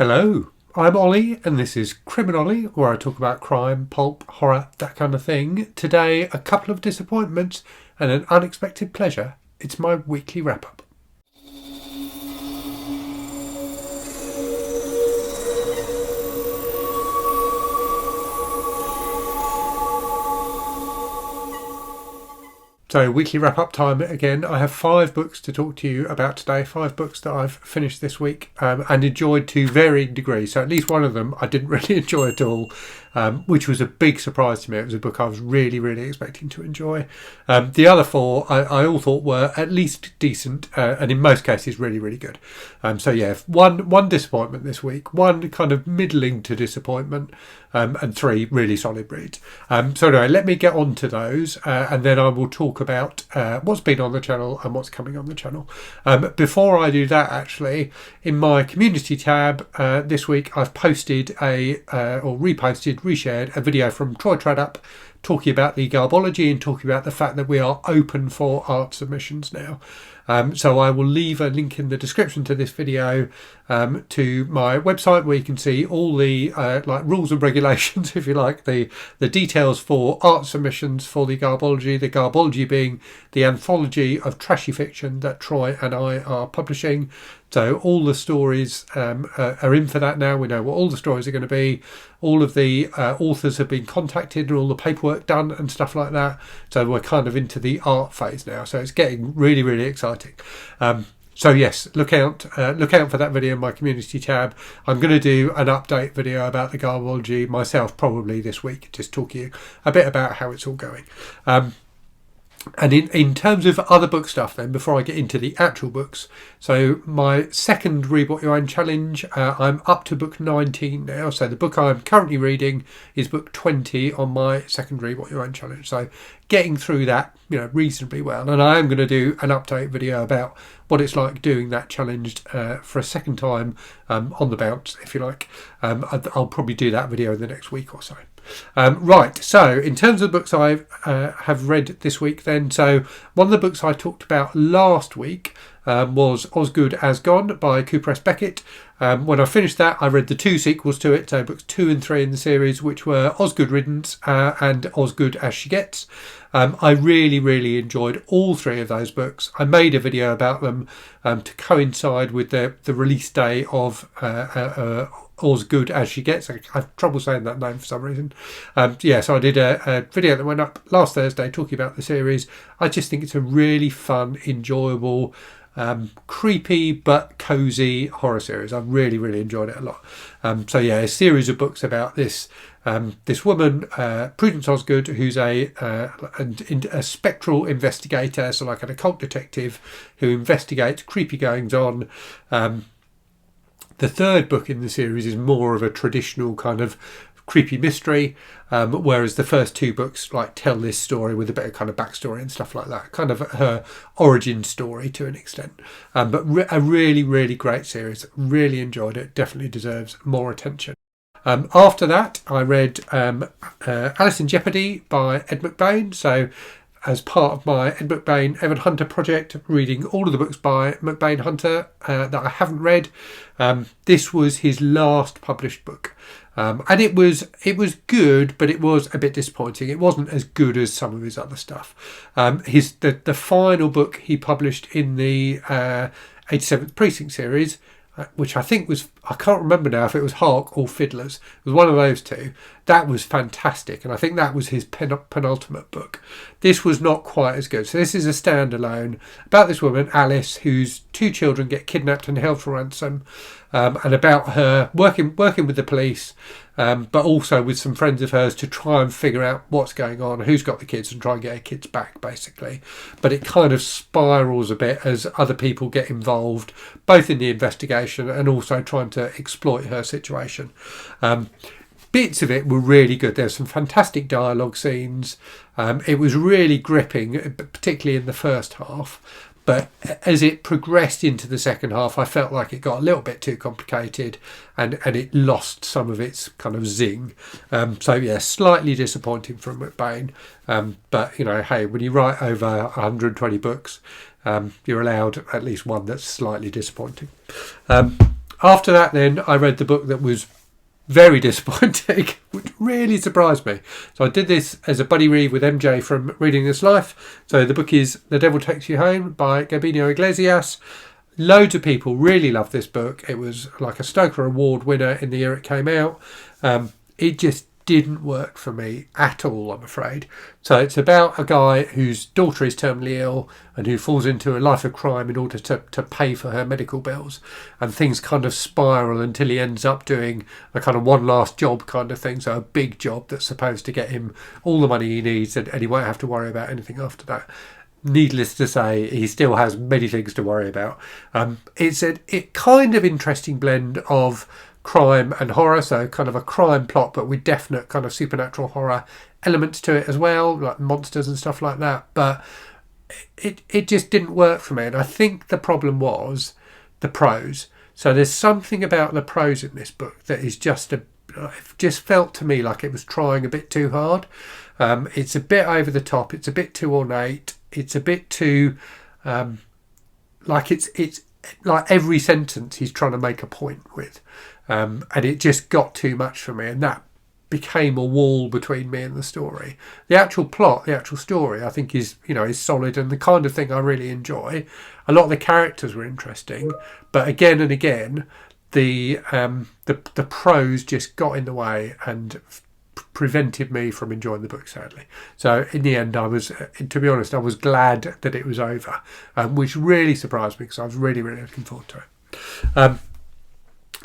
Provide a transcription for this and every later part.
Hello, I'm Ollie and this is Criminolly, where I talk about crime, pulp, horror, that kind of thing. Today, a couple of disappointments and an unexpected pleasure. It's my weekly wrap-up. So, weekly wrap-up time again. I have 5 books to talk to you about today. 5 books that I've finished this week and enjoyed to varying degrees. So at least one of them I didn't really enjoy at all, which was a big surprise to me. It was a book I was really expecting to enjoy. The other 4 I all thought were at least decent and in most cases really good. So yeah, one disappointment this week, 1 kind of middling to disappointment, and 3 really solid reads. So anyway, let me get on to those and then I will talk about what's been on the channel and what's coming on the channel. Before I do that, actually, in my community tab this week I've posted reshared a video from Troy Tradup talking about the Garbology and talking about the fact that we are open for art submissions now. So I will leave a link in the description to this video to my website where you can see all the like rules and regulations, if you like, the details for art submissions for the Garbology being the anthology of trashy fiction that Troy and I are publishing. So all the stories are in for that now. We know what all the stories are going to be. All of the authors have been contacted and all the paperwork done and stuff like that. So we're kind of into the art phase now. So it's getting really exciting. So yes, look out for that video in my community tab. I'm going to do an update video about the Garbology myself probably this week, just talking a bit about how it's all going. And in terms of other book stuff then, before I get into the actual books, so my second Read What You Own challenge, I'm up to book 19 now. So the book I'm currently reading is book 20 on my second Read What You Own challenge. So getting through that, reasonably well. And I am going to do an update video about what it's like doing that challenge for a second time on the bounce, if you like. I'll probably do that video in the next week or so. Right, so in terms of the books I have read this week then, so one of the books I talked about last week was Osgood, As Gone by Cooper S. Beckett. When I finished that, I read the 2 sequels to it, so books 2 and 3 in the series, which were Osgood, Riddance and Osgood, As She Gets. I really enjoyed all 3 of those books. I made a video about them to coincide with the release day of Osgood, As She Gets. I have trouble saying that name for some reason. So I did a video that went up last Thursday talking about the series. I just think it's a really fun, enjoyable, creepy but cozy horror series. I've really enjoyed it a lot. A series of books about this woman, Prudence Osgood, who's a spectral investigator, so like an occult detective who investigates creepy goings on. The 3rd book in the series is more of a traditional kind of creepy mystery, whereas the first 2 books like tell this story with a bit of kind of backstory and stuff like that, kind of her origin story to an extent. But a really great series. Really enjoyed it. Definitely deserves more attention. After that, I read Alice in Jeopardy by Ed MacBain. So as part of my Ed MacBain Evan Hunter project, reading all of the books by MacBain Hunter that I haven't read. This was his last published book. And it was good, but it was a bit disappointing. It wasn't as good as some of his other stuff. The final book he published in the 87th Precinct series, which I think was, I can't remember now if it was Hark or Fiddlers. It was one of those 2. That was fantastic, and I think that was his penultimate book. This was not quite as good. So this is a standalone about this woman, Alice, whose 2 children get kidnapped and held for ransom, and about her working with the police, but also with some friends of hers to try and figure out what's going on, who's got the kids, and try and get her kids back, basically. But it kind of spirals a bit as other people get involved, both in the investigation and also trying to exploit her situation. Bits of it were really good. There's some fantastic dialogue scenes. It was really gripping, particularly in the first half. But as it progressed into the second half, I felt like it got a little bit too complicated and it lost some of its kind of zing. Slightly disappointing from MacBain. But, hey, when you write over 120 books, you're allowed at least one that's slightly disappointing. After that then I read the book that was very disappointing, which really surprised me. So I did this as a buddy read with MJ from Reading This Life. So the book is The Devil Takes You Home by Gabino Iglesias. Loads of people really loved this book. It was like a Stoker Award winner in the year it came out. It just didn't work for me at all, I'm afraid. So it's about a guy whose daughter is terminally ill and who falls into a life of crime in order to pay for her medical bills, and things kind of spiral until he ends up doing a kind of one last job kind of thing, so a big job that's supposed to get him all the money he needs, and he won't have to worry about anything after that. Needless to say, he still has many things to worry about. It's a kind of interesting blend of crime and horror, so kind of a crime plot but with definite kind of supernatural horror elements to it as well, like monsters and stuff like that. But it just didn't work for me, and I think the problem was the prose. So there's something about the prose in this book that is it just felt to me like it was trying a bit too hard. It's a bit over the top, it's a bit too ornate, it's a bit too like it's like every sentence he's trying to make a point with. And it just got too much for me, and that became a wall between me and the story. The actual plot, the actual story, I think is solid and the kind of thing I really enjoy. A lot of the characters were interesting, but again and again, the prose just got in the way and prevented me from enjoying the book, sadly. So in the end, to be honest, I was glad that it was over, which really surprised me because I was really, really looking forward to it.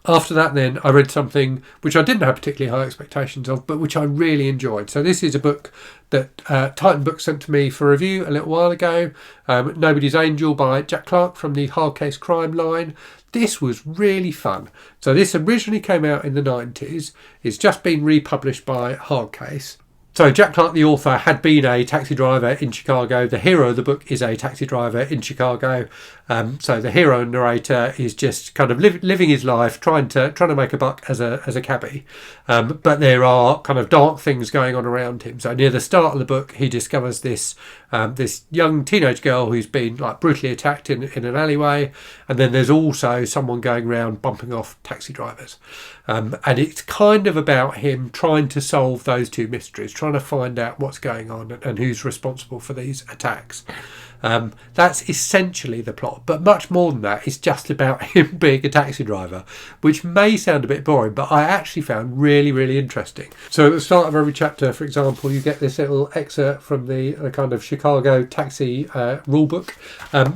After that then I read something which I didn't have particularly high expectations of, but which I really enjoyed. So this is a book that Titan Books sent to me for review a little while ago. Nobody's Angel by Jack Clarke from the Hard Case Crime line. This was really fun. So this originally came out in the 90s. It's just been republished by Hard Case. So Jack Clarke, the author, had been a taxi driver in Chicago. The hero of the book is a taxi driver in Chicago. So the hero and narrator is just kind of living his life, trying to make a buck as a cabbie. But there are kind of dark things going on around him. So near the start of the book, he discovers this young teenage girl who's been like brutally attacked in an alleyway, and then there's also someone going around bumping off taxi drivers. And it's kind of about him trying to solve those two mysteries, trying to find out what's going on and who's responsible for these attacks. That's essentially the plot, but much more than that. It's just about him being a taxi driver, which may sound a bit boring, but I actually found really, really interesting. So at the start of every chapter, for example, you get this little excerpt from the kind of Chicago taxi rule book.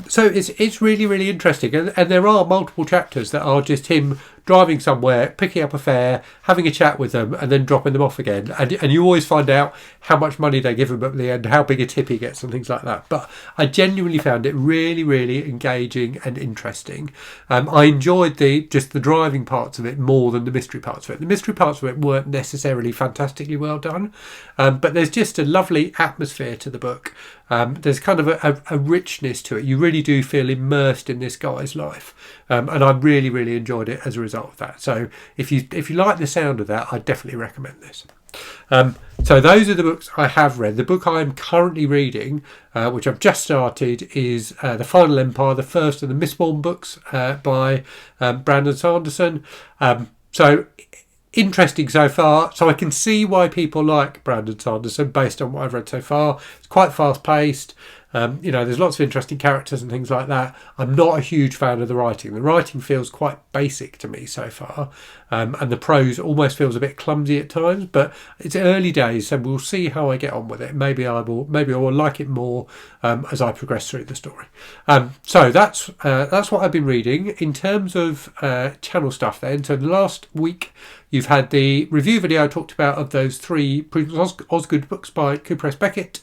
So it's really, really interesting, and there are multiple chapters that are just him driving somewhere, picking up a fare, having a chat with them, and then dropping them off again. And you always find out how much money they give him at the end, how big a tip he gets, and things like that. But I genuinely found it really, really engaging and interesting. I enjoyed the driving parts of it more than the mystery parts of it. The mystery parts of it weren't necessarily fantastically well done, but there's just a lovely atmosphere to the book. There's kind of a richness to it. You really do feel immersed in this guy's life, and I really, really enjoyed it as a result of that. So if you like the sound of that, I definitely recommend this. So those are the books I have read. The book I'm currently reading, which I've just started, is The Final Empire, the first of the Mistborn books by Brandon Sanderson. So interesting so far. So I can see why people like Brandon Sanderson based on what I've read so far. It's quite fast paced. There's lots of interesting characters and things like that. I'm not a huge fan of the writing. The writing feels quite basic to me so far, and the prose almost feels a bit clumsy at times. But it's early days, so we'll see how I get on with it. Maybe I will like it more as I progress through the story. So that's what I've been reading in terms of channel stuff. Then, so the last week you've had the review video I talked about of those 3 Osgood books by Cooper S. Beckett.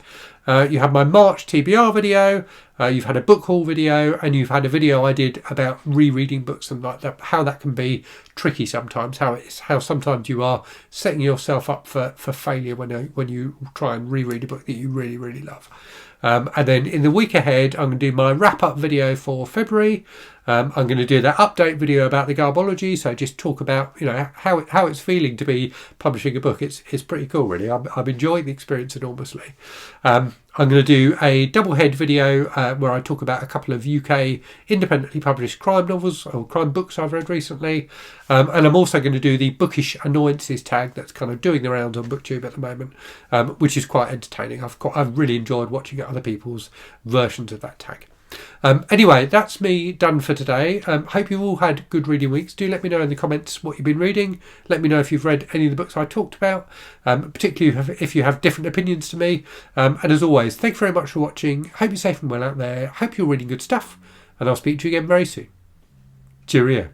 You had my March TBR video, you've had a book haul video, and you've had a video I did about rereading books and like that, how that can be tricky sometimes, how sometimes you are setting yourself up for failure when you try and reread a book that you really, really love. And then in the week ahead, I'm going to do my wrap-up video for February. I'm going to do that update video about the Garbology, so just talk about how it's feeling to be publishing a book. It's pretty cool, really. I'm enjoying the experience enormously. I'm going to do a double head video where I talk about a couple of UK independently published crime novels or crime books I've read recently. And I'm also going to do the bookish annoyances tag that's kind of doing the rounds on BookTube at the moment, which is quite entertaining. I've really enjoyed watching other people's versions of that tag. Anyway, that's me done for today. Hope you've all had good reading weeks. Do let me know in the comments what you've been reading. Let me know if you've read any of the books I talked about, particularly if you have different opinions to me. And as always, thank you very much for watching. Hope you're safe and well out there. Hope you're reading good stuff. And I'll speak to you again very soon. Cheerio.